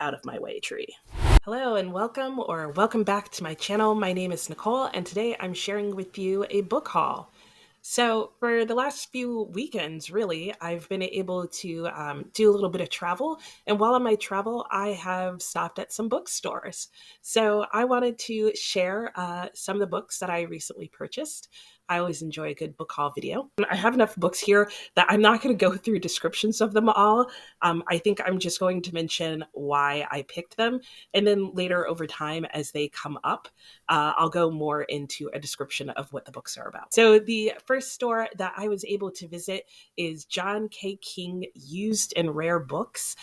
out of my way tree. Hello and welcome back to my channel. My name is Nicole and today I'm sharing with you a book haul. So for the last few weekends, really, I've been able to do a little bit of travel. And while on my travel, I have stopped at some bookstores. So I wanted to share some of the books that I recently purchased. I always enjoy a good book haul video. I have enough books here that I'm not going to go through descriptions of them all. I think I'm just going to mention why I picked them. And then later over time, as they come up, I'll go more into a description of what the books are about. So the first store that I was able to visit is John K. King Used and Rare Books.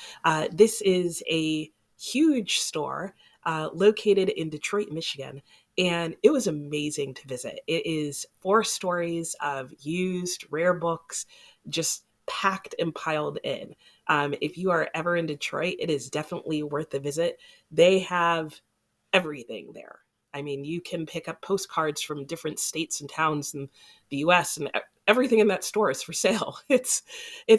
This is a huge store located in Detroit, Michigan. And it was amazing to visit. It is 4 stories of used, rare books, just packed and piled in. If you are ever in Detroit, it is definitely worth a visit. They have everything there. I mean, you can pick up postcards from different states and towns in the US, and everything in that store is for sale. It's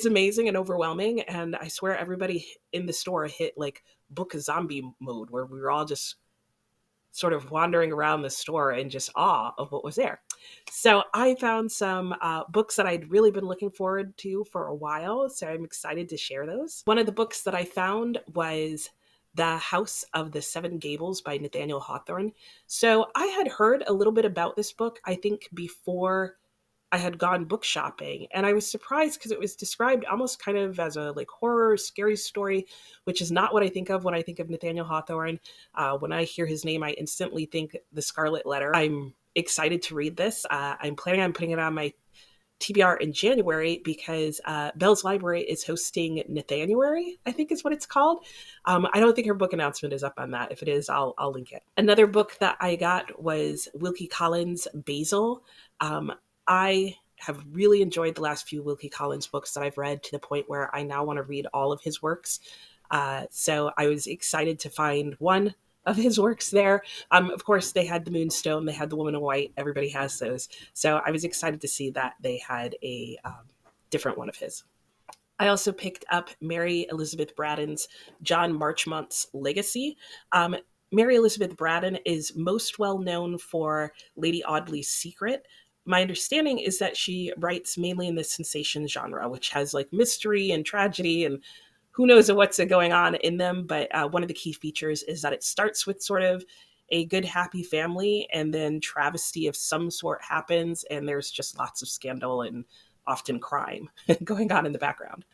amazing and overwhelming, and I swear everybody in the store hit like book zombie mode where we were all just sort of wandering around the store in just awe of what was there. So I found some books that I'd really been looking forward to for a while, so I'm excited to share those. One of the books that I found was The House of the Seven Gables by Nathaniel Hawthorne. So I had heard a little bit about this book, I think, before I had gone book shopping, and I was surprised because it was described almost kind of as a like horror, scary story, which is not what I think of when I think of Nathaniel Hawthorne. When I hear his name, I instantly think The Scarlet Letter. I'm excited to read this. I'm planning on putting it on my TBR in January because Bell's Library is hosting Nathanuary, I think is what it's called. I don't think her book announcement is up on that. If it is, I'll link it. Another book that I got was Wilkie Collins' Basil. I have really enjoyed the last few Wilkie Collins books that I've read to the point where I now want to read all of his works. So I was excited to find one of his works there. Of course, they had the Moonstone, they had the Woman in White. Everybody has those. So I was excited to see that they had a different one of his. I also picked up Mary Elizabeth Braddon's John Marchmont's Legacy. Mary Elizabeth Braddon is most well known for Lady Audley's Secret. My understanding is that she writes mainly in the sensation genre, which has like mystery and tragedy and who knows what's going on in them. But one of the key features is that it starts with sort of a good, happy family, and then travesty of some sort happens, and there's just lots of scandal and often crime going on in the background.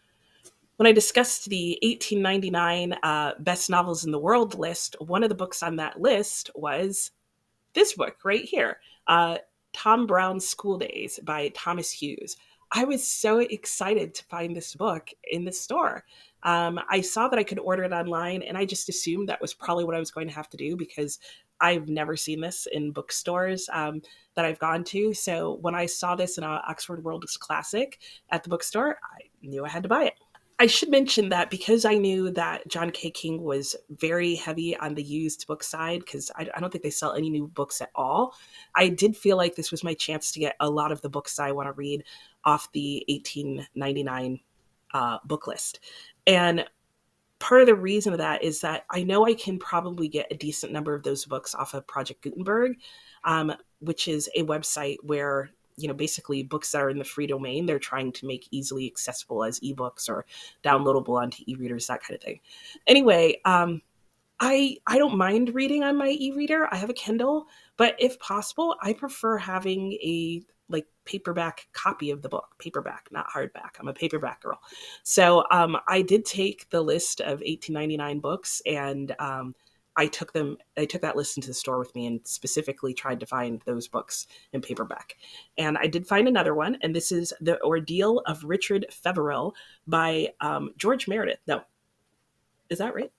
When I discussed the 1899 best novels in the world list, one of the books on that list was this book right here, Tom Brown's School Days by Thomas Hughes. I was so excited to find this book in the store. I saw that I could order it online, and I just assumed that was probably what I was going to have to do because I've never seen this in bookstores that I've gone to. So when I saw this in Oxford World's Classic at the bookstore, I knew I had to buy it. I should mention that because I knew that John K. King was very heavy on the used book side, because I don't think they sell any new books at all, I did feel like this was my chance to get a lot of the books I want to read off the 1899 book list. And part of the reason of that is that I know I can probably get a decent number of those books off of Project Gutenberg, which is a website where basically books that are in the free domain, they're trying to make easily accessible as ebooks or downloadable onto e-readers, that kind of thing. Anyway, I don't mind reading on my e-reader. I have a Kindle, but if possible, I prefer having a like paperback copy of the book. Paperback, not hardback. I'm a paperback girl. So I did take the list of 1899 books, and I took that list into the store with me and specifically tried to find those books in paperback. And I did find another one, and this is The Ordeal of Richard Feverl by George Meredith. No, is that right?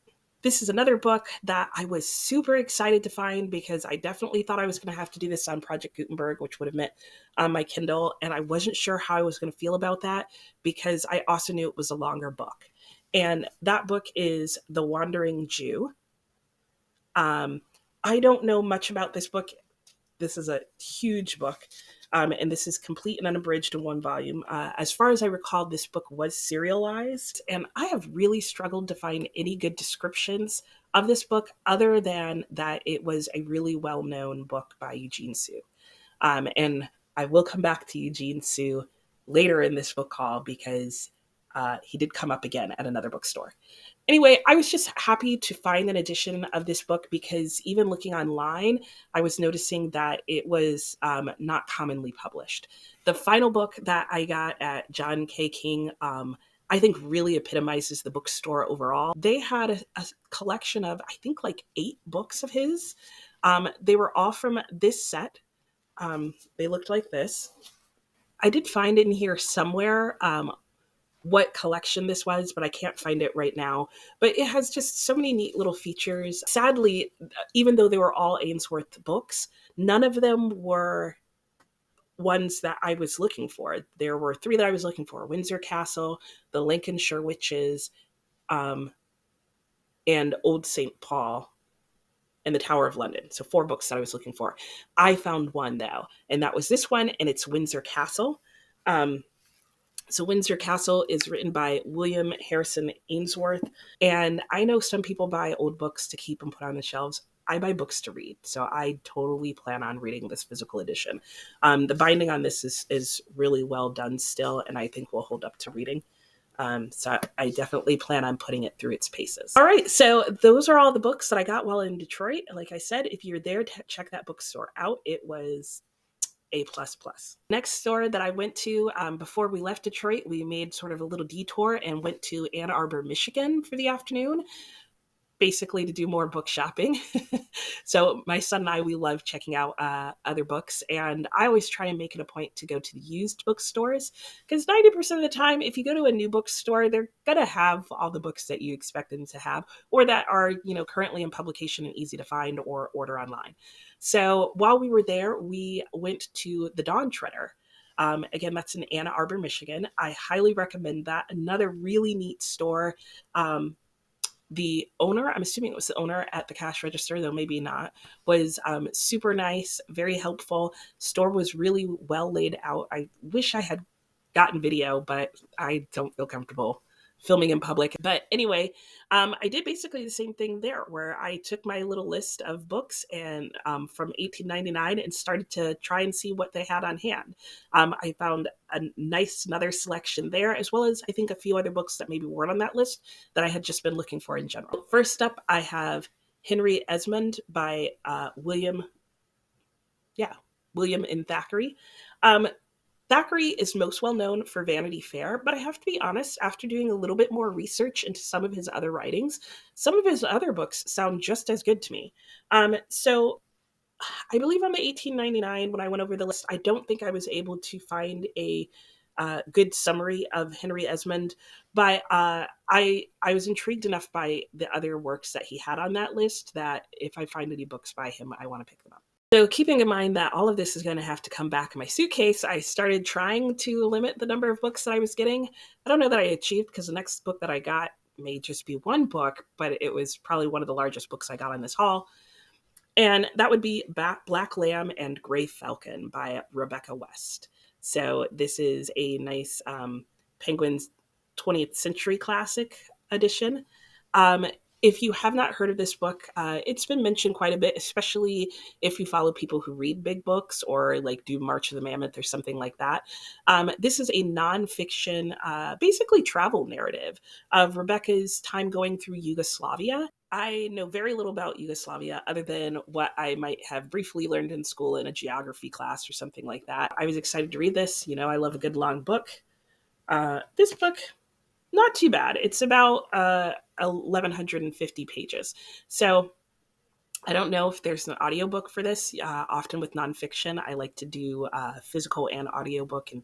This is another book that I was super excited to find because I definitely thought I was going to have to do this on Project Gutenberg, which would have meant on my Kindle. And I wasn't sure how I was going to feel about that because I also knew it was a longer book. And that book is The Wandering Jew. I don't know much about this book. This is a huge book. And this is complete and unabridged in one volume. As far as I recall, this book was serialized, and I have really struggled to find any good descriptions of this book other than that it was a really well-known book by Eugene Sue. And I will come back to Eugene Sue later in this book haul because he did come up again at another bookstore. Anyway, I was just happy to find an edition of this book because even looking online, I was noticing that it was not commonly published. The final book that I got at John K. King, I think really epitomizes the bookstore overall. They had a collection of, I think, like 8 books of his. They were all from this set. They looked like this. I did find in here somewhere what collection this was, but I can't find it right now. But it has just so many neat little features. Sadly, even though they were all Ainsworth books, none of them were ones that I was looking for. There were 3 that I was looking for: Windsor Castle, the Lincolnshire Witches, and Old St. Paul, and the Tower of London. So 4 books that I was looking for. I found one though, and that was this one, and it's Windsor Castle. So Windsor Castle is written by William Harrison Ainsworth. And I know some people buy old books to keep and put on the shelves. I buy books to read. So I totally plan on reading this physical edition. The binding on this is really well done still, and I think will hold up to reading. So I definitely plan on putting it through its paces. All right, so those are all the books that I got while in Detroit. Like I said, if you're there, check that bookstore out. It was A++. Next store that I went to before we left Detroit, we made sort of a little detour and went to Ann Arbor, Michigan for the afternoon, basically to do more book shopping. So my son and I, we love checking out other books, and I always try and make it a point to go to the used bookstores because 90% of the time, if you go to a new bookstore, they're gonna have all the books that you expect them to have, or that are currently in publication and easy to find or order online. So while we were there, we went to the Dawn Treader. Again, that's in Ann Arbor, Michigan. I highly recommend that. Another really neat store. The owner, I'm assuming it was the owner at the cash register, though maybe not, was super nice, very helpful. Store was really well laid out. I wish I had gotten video, but I don't feel comfortable filming in public. But anyway, I did basically the same thing there, where I took my little list of books and from 1899 and started to try and see what they had on hand. I found another selection there, as well as I think a few other books that maybe weren't on that list that I had just been looking for in general. First up, I have Henry Esmond by William and Thackaray. Thackeray is most well known for Vanity Fair, but I have to be honest, after doing a little bit more research into some of his other writings, some of his other books sound just as good to me. So I believe on the 1899, when I went over the list, I don't think I was able to find a good summary of Henry Esmond, but I was intrigued enough by the other works that he had on that list that if I find any books by him, I want to pick them up. So keeping in mind that all of this is going to have to come back in my suitcase, I started trying to limit the number of books that I was getting. I don't know that I achieved because the next book that I got may just be one book, but it was probably one of the largest books I got on this haul. And that would be Black Lamb and Gray Falcon by Rebecca West. So this is a nice Penguin's 20th Century Classic edition. If you have not heard of this book, it's been mentioned quite a bit, especially if you follow people who read big books or like do March of the Mammoth or something like that. This is a nonfiction, basically travel narrative of Rebecca's time going through Yugoslavia. I know very little about Yugoslavia other than what I might have briefly learned in school in a geography class or something like that. I was excited to read this. I love a good long book. This book, not too bad. It's about 1,150 pages. So I don't know if there's an audiobook for this. Often with nonfiction, I like to do physical and audiobook, and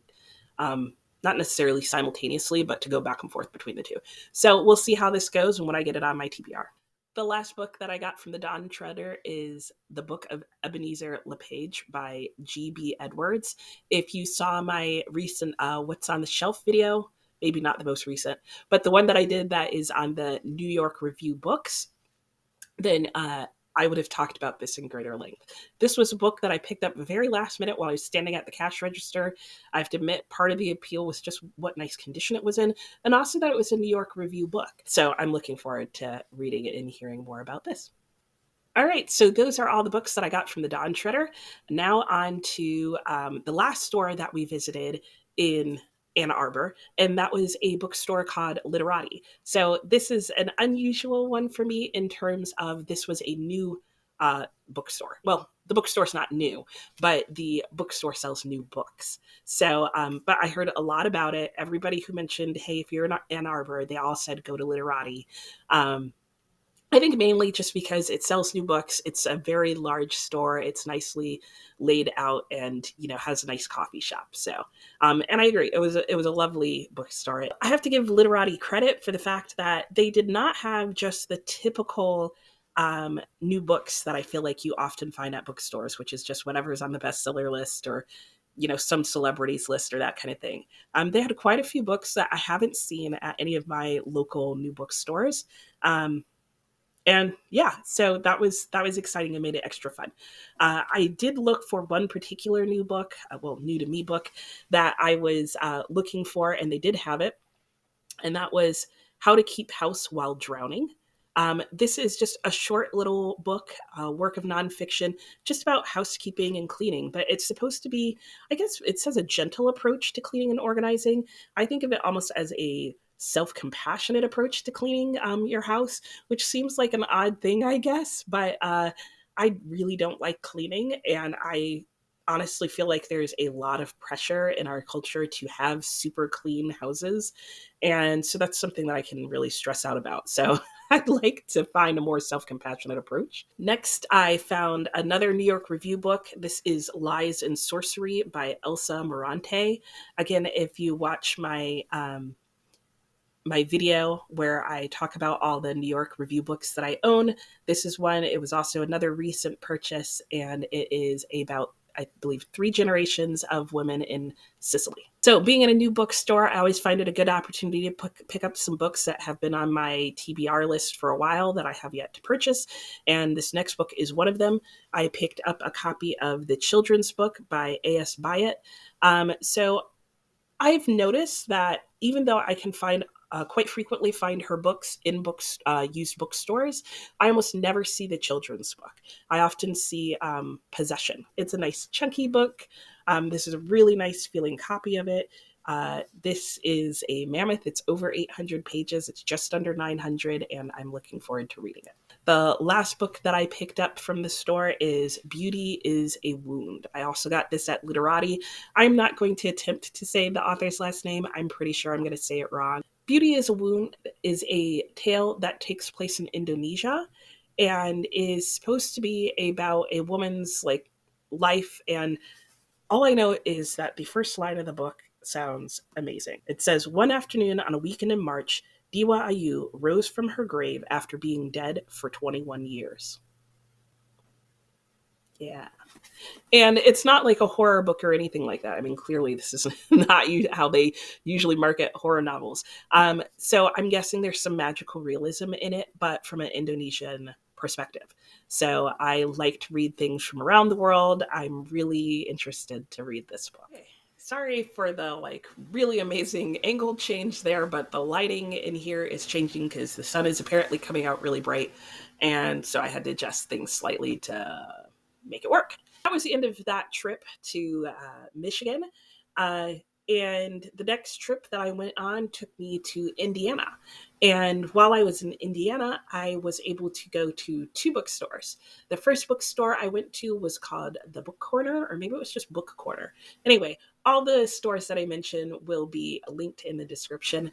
not necessarily simultaneously, but to go back and forth between the two. So we'll see how this goes and when I get it on my TBR. The last book that I got from the Dawn Treader is The Book of Ebenezer LePage by G.B. Edwards. If you saw my recent What's on the Shelf video, maybe not the most recent, but the one that I did that is on the New York Review Books, then I would have talked about this in greater length. This was a book that I picked up very last minute while I was standing at the cash register. I have to admit, part of the appeal was just what nice condition it was in, and also that it was a New York Review book. So I'm looking forward to reading it and hearing more about this. All right, so those are all the books that I got from the Dawn Treader. Now on to the last store that we visited in Ann Arbor, and that was a bookstore called Literati. So this is an unusual one for me in terms of this was a new bookstore. Well, the bookstore's not new, but the bookstore sells new books. So, but I heard a lot about it. Everybody who mentioned, hey, if you're in Ann Arbor, they all said go to Literati. I think mainly just because it sells new books. It's a very large store. It's nicely laid out, and has a nice coffee shop. So, and I agree, it was a lovely bookstore. I have to give Literati credit for the fact that they did not have just the typical new books that I feel like you often find at bookstores, which is just whatever's on the bestseller list or some celebrities list or that kind of thing. They had quite a few books that I haven't seen at any of my local new bookstores. And yeah, so that was exciting and made it extra fun. I did look for one particular new book, well, new to me book that I was looking for, and they did have it, and that was How to Keep House While Drowning. This is just a short little book, work of nonfiction, just about housekeeping and cleaning. But it's supposed to be, I guess it says a gentle approach to cleaning and organizing. I think of it almost as a self-compassionate approach to cleaning your house, which seems like an odd thing, I guess. But I really don't like cleaning, and I honestly feel like there's a lot of pressure in our culture to have super clean houses. And so that's something that I can really stress out about. So I'd like to find a more self compassionate approach. Next, I found another New York Review book. This is Lies and Sorcery by Elsa Morante. Again, if you watch my video where I talk about all the New York Review books that I own, this is one. It was also another recent purchase, and it is about, I believe, 3 generations of women in Sicily. So, being in a new bookstore, I always find it a good opportunity to pick up some books that have been on my TBR list for a while that I have yet to purchase. And this next book is one of them. I picked up a copy of the children's book by A.S. Byatt. So, I've noticed that even though I can quite frequently find her books in used bookstores, I almost never see the children's book. I often see Possession. It's a nice chunky book. This is a really nice feeling copy of it. This is a mammoth. It's over 800 pages. It's just under 900, and I'm looking forward to reading it. The last book that I picked up from the store is Beauty is a Wound. I also got this at Literati. I'm not going to attempt to say the author's last name. I'm pretty sure I'm going to say it wrong. Beauty is a Wound is a tale that takes place in Indonesia and is supposed to be about a woman's life. And all I know is that the first line of the book sounds amazing. It says, "One afternoon on a weekend in March, Diwa Ayu rose from her grave after being dead for 21 years." Yeah. And it's not like a horror book or anything like that. I mean, clearly this is not how they usually market horror novels. So I'm guessing there's some magical realism in it, but from an Indonesian perspective. So I like to read things from around the world. I'm really interested to read this book. Okay. Sorry for the really amazing angle change there, but the lighting in here is changing because the sun is apparently coming out really bright. And so I had to adjust things slightly to make it work. That was the end of that trip to Michigan. Uh, and the next trip that I went on took me to Indiana. And while I was in Indiana, I was able to go to 2 bookstores. The first bookstore I went to was called the Book Corner, or maybe it was just Book Corner. Anyway, all the stores that I mentioned will be linked in the description.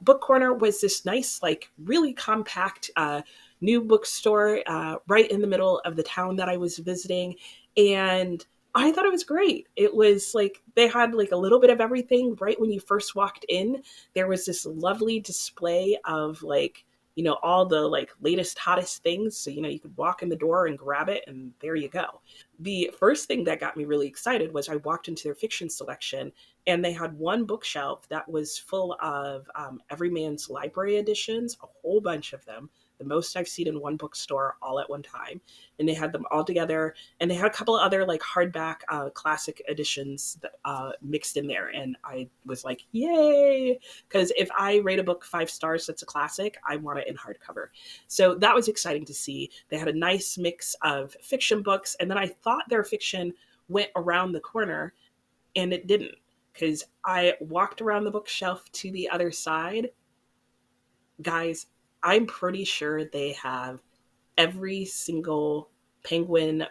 Book Corner was this nice, really compact new bookstore right in the middle of the town that I was visiting. And I thought it was great. It was they had a little bit of everything right when you first walked in. There was this lovely display of all the latest hottest things. So you could walk in the door and grab it, and there you go. The first thing that got me really excited was I walked into their fiction selection, and they had one bookshelf that was full of Everyman's Library editions, a whole bunch of them, the most I've seen in one bookstore all at one time. And they had them all together, and they had a couple of other like hardback classic editions that, mixed in there. And I was like, yay! Because if I rate a book 5 stars that's a classic, I want it in hardcover. So that was exciting to see. They had a nice mix of fiction books, and then I thought their fiction went around the corner, and it didn't, because I walked around the bookshelf to the other side. Guys, I'm pretty sure they have every single Penguin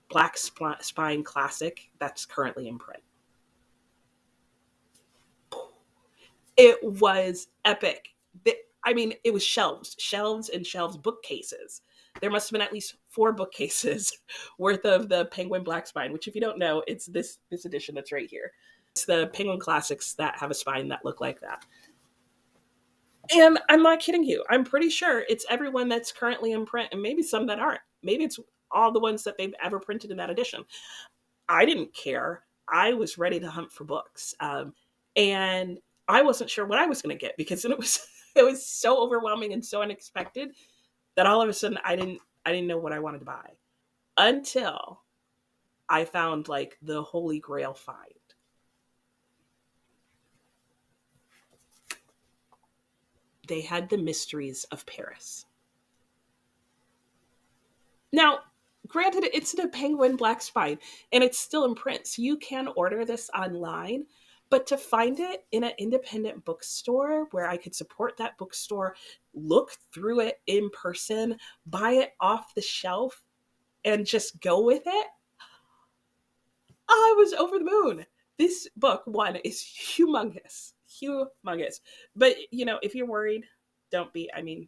Black Spine classic that's currently in print. It was epic. I mean, it was shelves and shelves, bookcases. There must have been at least 4 bookcases worth of the Penguin Black Spine, which, if you don't know, it's this edition that's right here. It's the Penguin classics that have a spine that look like that. And I'm not kidding you. I'm pretty sure it's everyone that's currently in print, and maybe some that aren't. Maybe it's all the ones that they've ever printed in that edition. I didn't care. I was ready to hunt for books. And I wasn't sure what I was going to get, because it was so overwhelming and so unexpected that all of a sudden I didn't know what I wanted to buy, until I found like the holy grail find. They had The Mysteries of Paris. Now, granted, it's the Penguin Black Spine, and it's still in print, so you can order this online. But to find it in an independent bookstore where I could support that bookstore, look through it in person, buy it off the shelf, and just go with it, I was over the moon. This book, one, is humongous. Humongous. But, if you're worried, don't be. I mean,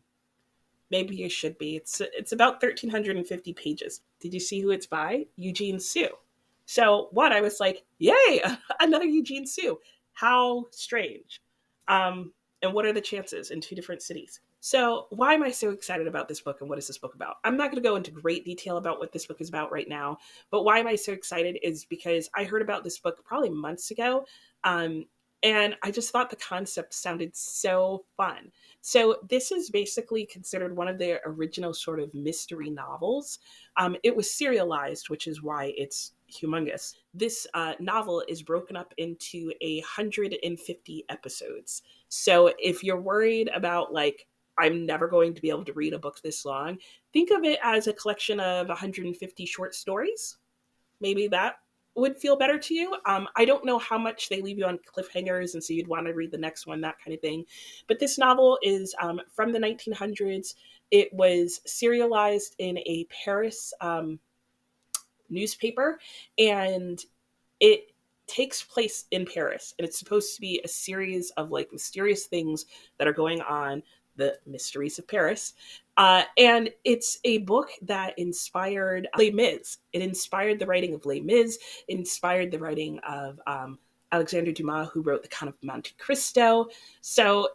maybe you should be. It's about 1,350 pages. Did you see who it's by? Eugene Sue. So one, I was like, yay, another Eugene Sue. How strange. And what are the chances in 2 different cities? So why am I so excited about this book, and what is this book about? I'm not going to go into great detail about what this book is about right now, but why am I so excited is because I heard about this book probably months ago. And I just thought the concept sounded so fun. So this is basically considered one of the original sort of mystery novels. It was serialized, which is why it's humongous. This novel is broken up into 150 episodes. So if you're worried about like, I'm never going to be able to read a book this long, think of it as a collection of 150 short stories. Maybe that would feel better to you. I don't know how much they leave you on cliffhangers, and so you'd want to read the next one, that kind of thing. But this novel is from the 1900s. It was serialized in a Paris newspaper, and it takes place in Paris, and it's supposed to be a series of like mysterious things that are going on, the mysteries of Paris. And it's a book that inspired Les Mis. It inspired the writing of Les Mis, it inspired the writing of Alexandre Dumas, who wrote The Count of Monte Cristo. So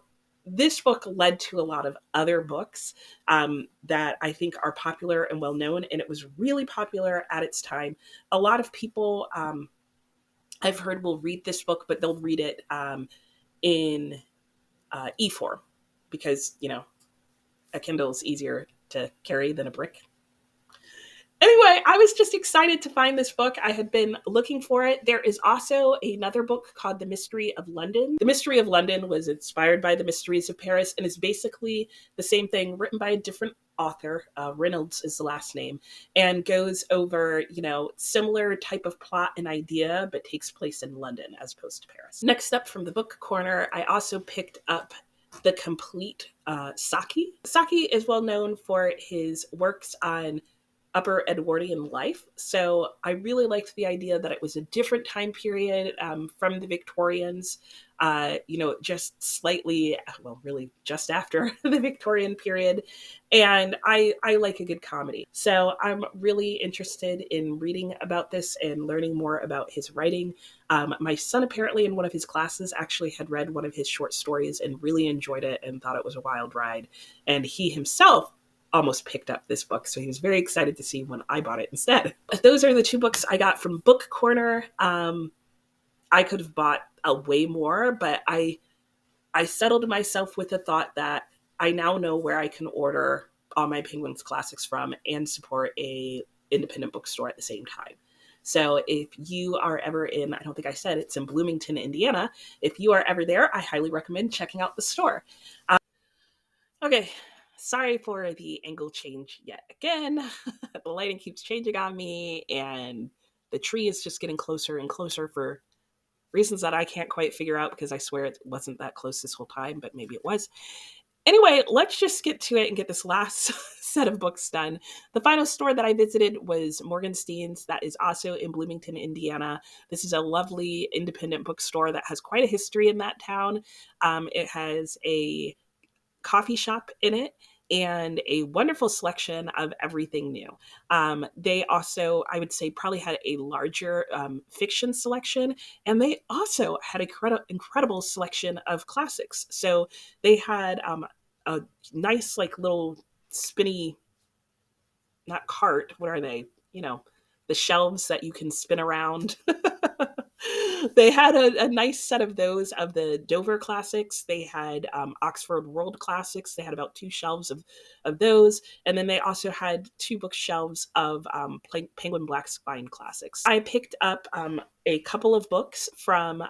this book led to a lot of other books that I think are popular and well known, and it was really popular at its time. A lot of people I've heard will read this book, but they'll read it in e-form, because, a Kindle is easier to carry than a brick. Anyway, I was just excited to find this book. I had been looking for it. There is also another book called The Mystery of London. The Mystery of London was inspired by The Mysteries of Paris, and is basically the same thing, written by a different author. Reynolds is the last name, and goes over, similar type of plot and idea, but takes place in London as opposed to Paris. Next up from the book corner, I also picked up the complete Saki. Saki is well known for his works on upper Edwardian life. So I really liked the idea that it was a different time period from the Victorians, just slightly, well, really just after the Victorian period. And I like a good comedy. So I'm really interested in reading about this and learning more about his writing. My son apparently in one of his classes actually had read one of his short stories and really enjoyed it and thought it was a wild ride. And he himself almost picked up this book, so he was very excited to see when I bought it instead. Those are the 2 books I got from Book Corner. I could have bought way more, but I settled myself with the thought that I now know where I can order all my Penguins classics from and support a independent bookstore at the same time. So if you are ever in, I don't think I said it's in Bloomington, Indiana. If you are ever there, I highly recommend checking out the store. Okay, sorry for the angle change yet again. The lighting keeps changing on me, and the tree is just getting closer and closer for reasons that I can't quite figure out, because I swear it wasn't that close this whole time, but maybe it was. Anyway, let's just get to it and get this last set of books done. The final store that I visited was Morgenstein's, that is also in Bloomington, Indiana. This is a lovely independent bookstore that has quite a history in that town. It has a coffee shop in it and a wonderful selection of everything new. They also, I would say, probably had a larger fiction selection, and they also had a incredible selection of classics. So they had a nice, like, little spinny, not cart, what are they? You know, the shelves that you can spin around. They had a nice set of those, of the Dover classics. They had Oxford World classics. They had about 2 shelves of those. And then they also had 2 bookshelves of Penguin Black Spine classics. I picked up a couple of books from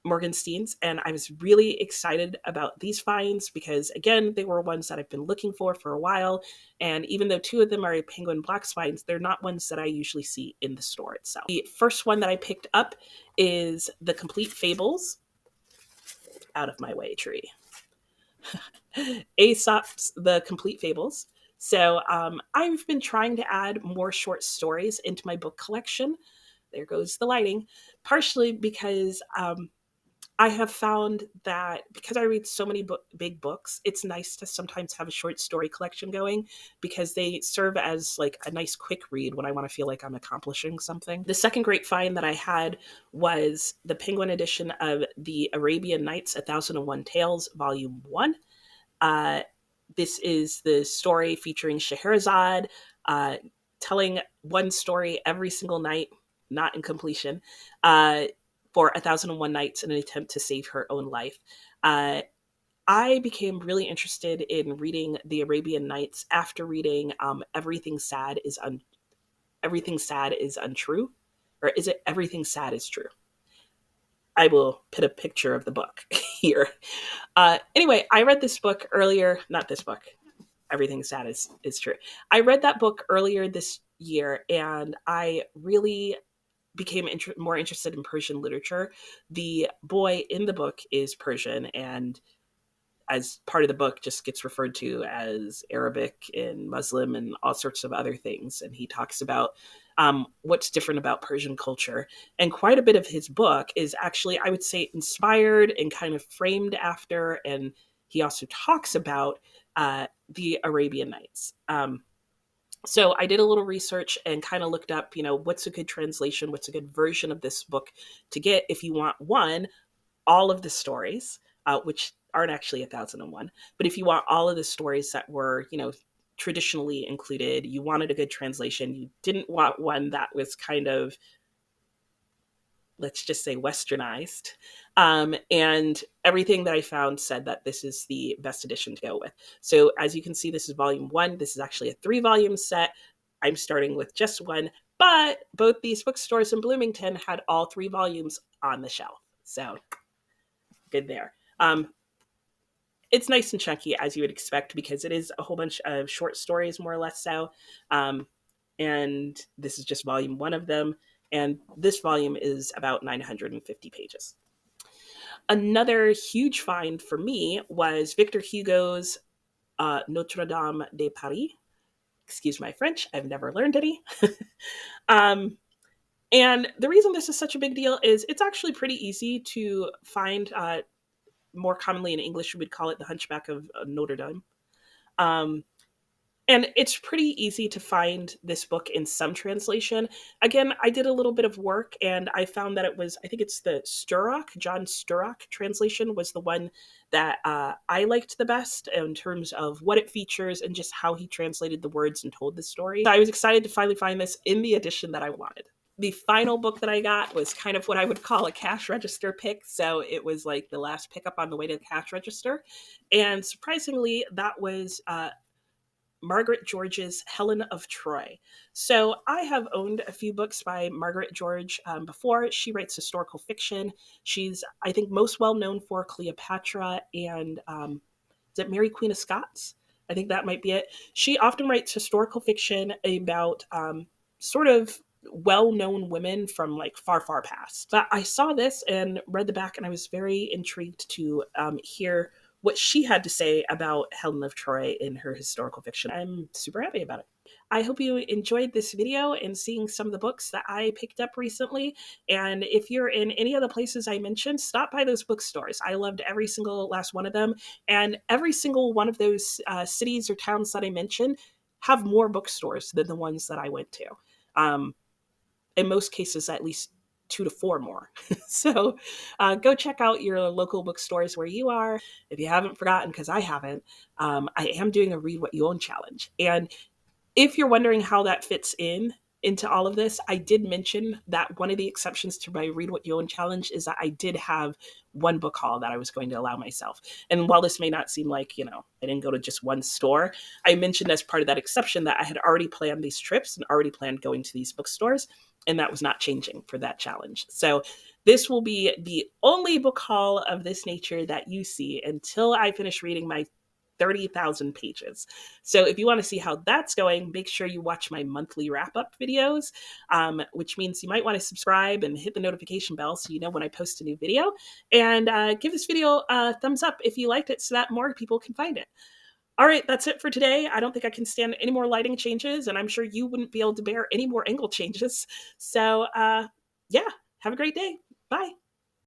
Morgenstein's, and I was really excited about these finds because, again, they were ones that I've been looking for a while, and even though 2 of them are Penguin Black Spines, they're not ones that I usually see in the store itself. The first one that I picked up is The Complete Fables. Out of my way, tree. Aesop's The Complete Fables. So I've been trying to add more short stories into my book collection. There goes the lighting. Partially because I have found that because I read so many big books, it's nice to sometimes have a short story collection going because they serve as like a nice quick read when I want to feel like I'm accomplishing something. The second great find that I had was the Penguin edition of the Arabian Nights, 1001 Tales, Volume 1. This is the story featuring Scheherazade telling one story every single night, not in completion, for 1001 Nights in an attempt to save her own life. I became really interested in reading the Arabian Nights after reading Everything Sad is Untrue, or is it Everything Sad is True? I will put a picture of the book here. Anyway, I read this book earlier, not this book. Everything Sad is True. I read that book earlier this year, and I really became more interested in Persian literature. The boy in the book is Persian, and as part of the book just gets referred to as Arabic and Muslim and all sorts of other things. And he talks about what's different about Persian culture. And quite a bit of his book is actually, I would say, inspired and kind of framed after. And he also talks about the Arabian Nights. So I did a little research and kind of looked up, what's a good translation, what's a good version of this book to get if you want, one, all of the stories, which aren't actually 1001, but if you want all of the stories that were, traditionally included, you wanted a good translation. You didn't want one that was kind of, let's just say, westernized. And everything that I found said that this is the best edition to go with. So as you can see, this is volume 1. This is actually a 3-volume set. I'm starting with just 1, but both these bookstores in Bloomington had all 3 volumes on the shelf. So good there. It's nice and chunky, as you would expect, because it is a whole bunch of short stories, more or less so. And this is just volume 1 of them. And this volume is about 950 pages. Another huge find for me was Victor Hugo's Notre-Dame de Paris. Excuse my French, I've never learned any. And the reason this is such a big deal is it's actually pretty easy to find. More commonly in English, we would call it The Hunchback of Notre-Dame. And it's pretty easy to find this book in some translation. Again, I did a little bit of work and I found that it was, I think it's the John Sturrock translation was the one that I liked the best in terms of what it features and just how he translated the words and told the story. So I was excited to finally find this in the edition that I wanted. The final book that I got was kind of what I would call a cash register pick. So it was like the last pickup on the way to the cash register. And surprisingly, that was Margaret George's Helen of Troy. So I have owned a few books by Margaret George before. She writes historical fiction. She's, I think, most well known for Cleopatra and is it Mary Queen of Scots? I think that might be it. She often writes historical fiction about sort of well-known women from like far, far past. But I saw this and read the back, and I was very intrigued to hear what she had to say about Helen of Troy in her historical fiction. I'm super happy about it. I hope you enjoyed this video and seeing some of the books that I picked up recently. And if you're in any of the places I mentioned, stop by those bookstores. I loved every single last one of them. And every single one of those cities or towns that I mentioned have more bookstores than the ones that I went to. In most cases, at least 2 to 4 more. So go check out your local bookstores where you are. If you haven't forgotten, because I haven't, I am doing a Read What You Own challenge. And if you're wondering how that fits into all of this, I did mention that one of the exceptions to my Read What You Own challenge is that I did have one book haul that I was going to allow myself. And while this may not seem like, I didn't go to just one store, I mentioned as part of that exception that I had already planned these trips and already planned going to these bookstores, and that was not changing for that challenge. So this will be the only book haul of this nature that you see until I finish reading my 30,000 pages. So if you want to see how that's going, make sure you watch my monthly wrap-up videos, which means you might want to subscribe and hit the notification bell so you know when I post a new video. And give this video a thumbs up if you liked it so that more people can find it. All right, that's it for today. I don't think I can stand any more lighting changes, and I'm sure you wouldn't be able to bear any more angle changes. So yeah, have a great day. Bye.